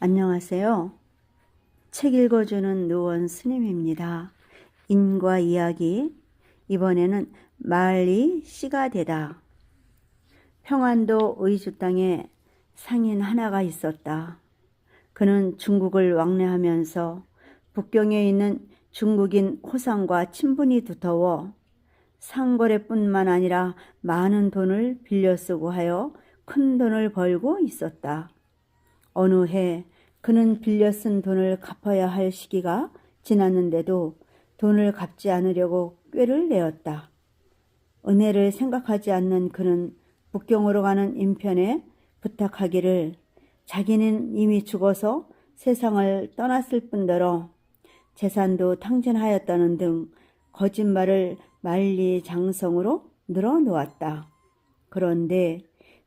안녕하세요. 책 읽어주는 노원 스님입니다. 인과 이야기, 이번에는 말이 씨가 되다. 평안도 의주 땅에 상인 하나가 있었다. 그는 중국을 왕래하면서 북경에 있는 중국인 호상과 친분이 두터워 상거래뿐만 아니라 많은 돈을 빌려 쓰고 하여 큰 돈을 벌고 있었다. 어느 해 그는 빌려 쓴 돈을 갚아야 할 시기가 지났는데도 돈을 갚지 않으려고 꾀를 내었다. 은혜를 생각하지 않는 그는 북경으로 가는 인편에 부탁하기를 자기는 이미 죽어서 세상을 떠났을 뿐더러 재산도 탕진하였다는 등 거짓말을 만리장성으로 늘어놓았다. 그런데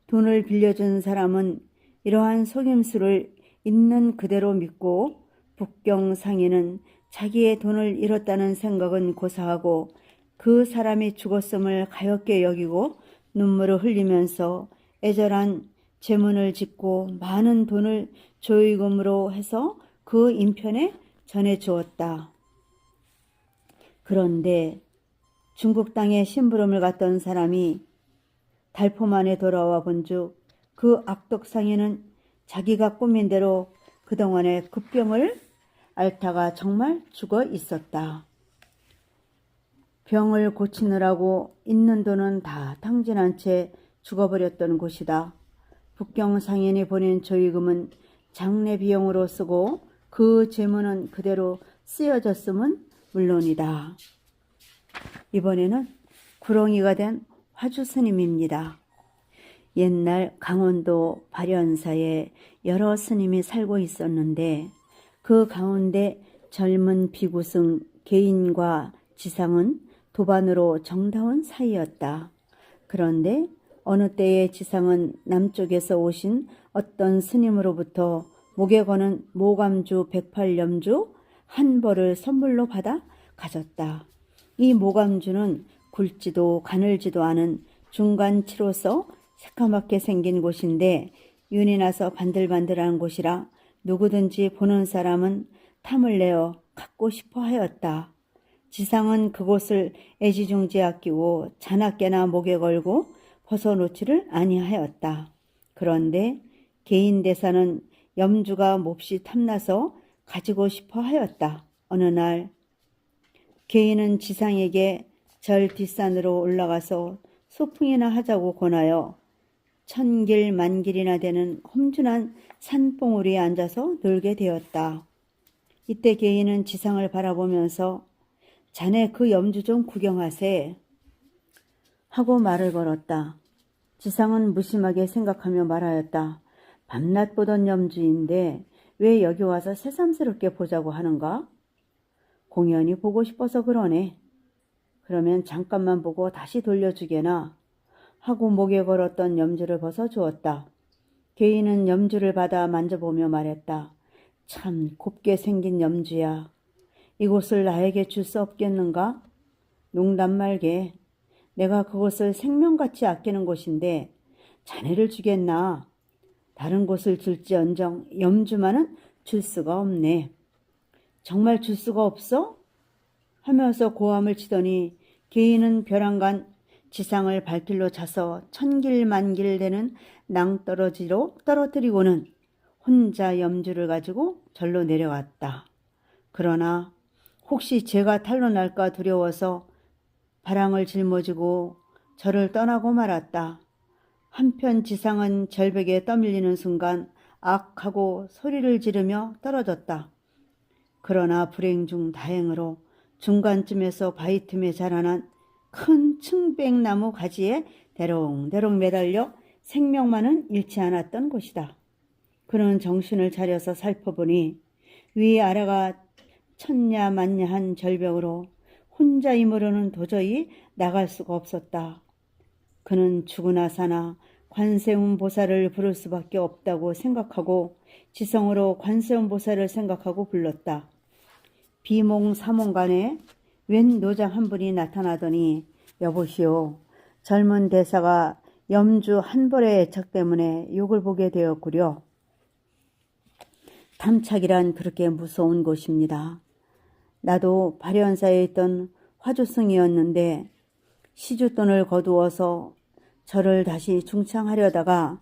돈을 빌려준 사람은 이러한 속임수를 있는 그대로 믿고 북경 상인은 자기의 돈을 잃었다는 생각은 고사하고 그 사람이 죽었음을 가엾게 여기고 눈물을 흘리면서 애절한 제문을 짓고 많은 돈을 조의금으로 해서 그 인편에 전해주었다. 그런데 중국 땅에 심부름을 갔던 사람이 달포 만에 돌아와 본즉 그 악독 상인은 자기가 꾸민 대로 그동안에 급병을 앓다가 정말 죽어 있었다. 병을 고치느라고 있는 돈은 다 탕진한 채 죽어버렸던 곳이다. 북경 상인이 보낸 조의금은 장례 비용으로 쓰고 그 재물은 그대로 쓰여졌음은 물론이다. 이번에는 구렁이가 된 화주 스님입니다. 옛날 강원도 발현사에 여러 스님이 살고 있었는데 그 가운데 젊은 비구승 개인과 지상은 도반으로 정다운 사이였다. 그런데 어느 때에 지상은 남쪽에서 오신 어떤 스님으로부터 목에 거는 모감주 108염주 한 벌을 선물로 받아 가졌다. 이 모감주는 굵지도 가늘지도 않은 중간치로서 새까맣게 생긴 곳인데 윤이 나서 반들반들한 곳이라 누구든지 보는 사람은 탐을 내어 갖고 싶어 하였다. 지상은 그곳을 애지중지 아끼고 자나깨나 목에 걸고 벗어놓지를 아니하였다. 그런데 개인 대사는 염주가 몹시 탐나서 가지고 싶어 하였다. 어느 날 개인은 지상에게 절 뒷산으로 올라가서 소풍이나 하자고 권하여 1000길 만길이나 되는 험준한 산봉우리에 앉아서 놀게 되었다. 이때 개인은 지상을 바라보면서 자네 그 염주 좀 구경하세 하고 말을 걸었다. 지상은 무심하게 생각하며 말하였다. 밤낮 보던 염주인데 왜 여기 와서 새삼스럽게 보자고 하는가? 공연히 보고 싶어서 그러네. 그러면 잠깐만 보고 다시 돌려주게나 하고 목에 걸었던 염주를 벗어주었다. 개인은 염주를 받아 만져보며 말했다. 참 곱게 생긴 염주야. 이곳을 나에게 줄 수 없겠는가? 농담 말게. 내가 그곳을 생명같이 아끼는 곳인데 자네를 주겠나? 다른 곳을 줄지언정 염주만은 줄 수가 없네. 정말 줄 수가 없어? 하면서 고함을 치더니 개인은 벼랑간 지상을 발길로 차서 1000길 만길 되는 낭떠러지로 떨어뜨리고는 혼자 염주를 가지고 절로 내려왔다. 그러나 혹시 제가 탈로 날까 두려워서 바람을 짊어지고 저를 떠나고 말았다. 한편 지상은 절벽에 떠밀리는 순간 악 하고 소리를 지르며 떨어졌다. 그러나 불행 중 다행으로 중간쯤에서 바위 틈에 자라난 큰 층백나무 가지에 대롱대롱 매달려 생명만은 잃지 않았던 곳이다. 그는 정신을 차려서 살펴보니 위아래가 천야만야한 절벽으로 혼자 힘으로는 도저히 나갈 수가 없었다. 그는 죽으나 사나 관세음보살을 부를 수밖에 없다고 생각하고 지성으로 관세음보살을 생각하고 불렀다. 비몽사몽간에 웬 노장 한 분이 나타나더니 여보시오, 젊은 대사가 염주 한 벌의 애착 때문에 욕을 보게 되었구려. 탐착이란 그렇게 무서운 곳입니다. 나도 발현사에 있던 화조승이었는데 시주돈을 거두어서 저를 다시 중창하려다가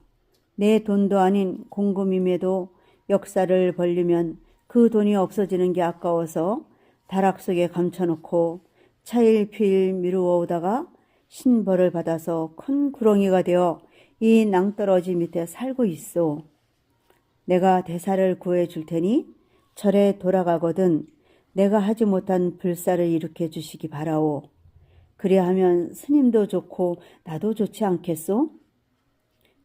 내 돈도 아닌 공금임에도 역사를 벌리면 그 돈이 없어지는 게 아까워서 다락 속에 감춰놓고 차일피일 미루어 오다가 신벌을 받아서 큰 구렁이가 되어 이 낭떠러지 밑에 살고 있어. 내가 대사를 구해줄 테니 절에 돌아가거든 내가 하지 못한 불사를 일으켜 주시기 바라오. 그리하면 스님도 좋고 나도 좋지 않겠소?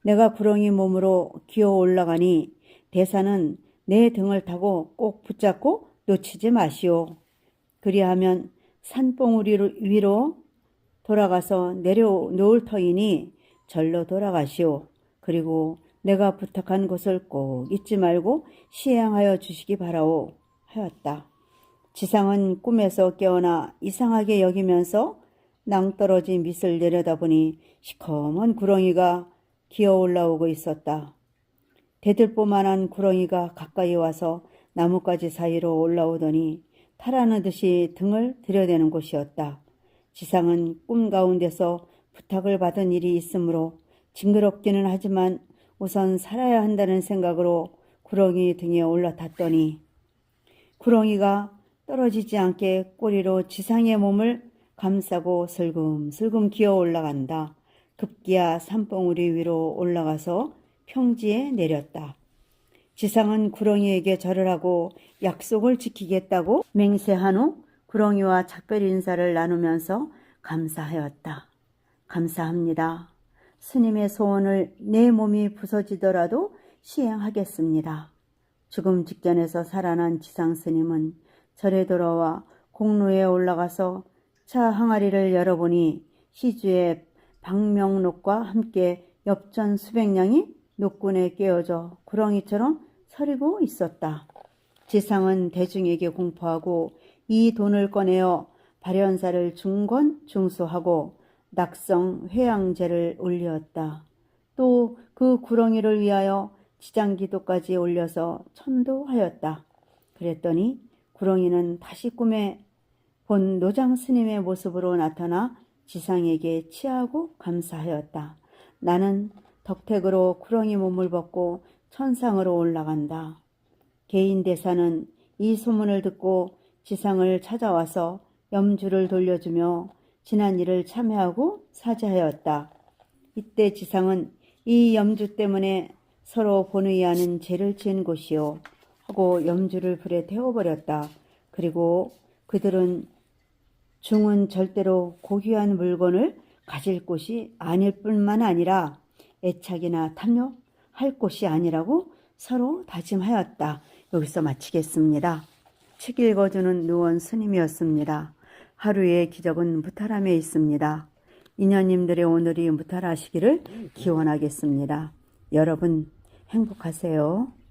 내가 구렁이 몸으로 기어 올라가니 대사는 내 등을 타고 꼭 붙잡고 놓치지 마시오. 그리하면 산봉우리 위로 돌아가서 내려놓을 터이니 절로 돌아가시오. 그리고 내가 부탁한 것을 꼭 잊지 말고 시행하여 주시기 바라오 하였다. 지상은 꿈에서 깨어나 이상하게 여기면서 낭떠러지 밑을 내려다보니 시커먼 구렁이가 기어 올라오고 있었다. 대들보만한 구렁이가 가까이 와서 나뭇가지 사이로 올라오더니 타라는 듯이 등을 들여대는 곳이었다. 지상은 꿈 가운데서 부탁을 받은 일이 있으므로 징그럽기는 하지만 우선 살아야 한다는 생각으로 구렁이 등에 올라탔더니 구렁이가 떨어지지 않게 꼬리로 지상의 몸을 감싸고 슬금슬금 기어 올라간다. 급기야 산봉우리 위로 올라가서 평지에 내렸다. 지상은 구렁이에게 절을 하고 약속을 지키겠다고 맹세한 후 구렁이와 작별 인사를 나누면서 감사하였다. 감사합니다. 스님의 소원을 내 몸이 부서지더라도 시행하겠습니다. 죽음 직전에서 살아난 지상 스님은 절에 돌아와 공로에 올라가서 차 항아리를 열어보니 시주의 박명록과 함께 엽전 수백 냥이 녹군에 깨어져 구렁이처럼 서리고 있었다. 지상은 대중에게 공포하고 이 돈을 꺼내어 발현사를 중건중수하고 낙성 회양제를 올렸다. 또 그 구렁이를 위하여 지장기도까지 올려서 천도하였다. 그랬더니 구렁이는 다시 꿈에 본 노장 스님의 모습으로 나타나 지상에게 치하고 감사하였다. 나는 덕택으로 구렁이 몸을 벗고 천상으로 올라간다. 개인대사는 이 소문을 듣고 지상을 찾아와서 염주를 돌려주며 지난 일을 참회하고 사죄하였다. 이때 지상은 이 염주 때문에 서로 본의하는 죄를 지은 곳이요 하고 염주를 불에 태워버렸다. 그리고 그들은 중은 절대로 고귀한 물건을 가질 곳이 아닐 뿐만 아니라 애착이나 탐욕할 곳이 아니라고 서로 다짐하였다. 여기서 마치겠습니다. 책 읽어주는 누원 스님이었습니다. 하루의 기적은 무탈함에 있습니다. 인연님들의 오늘이 무탈하시기를 기원하겠습니다. 여러분 행복하세요.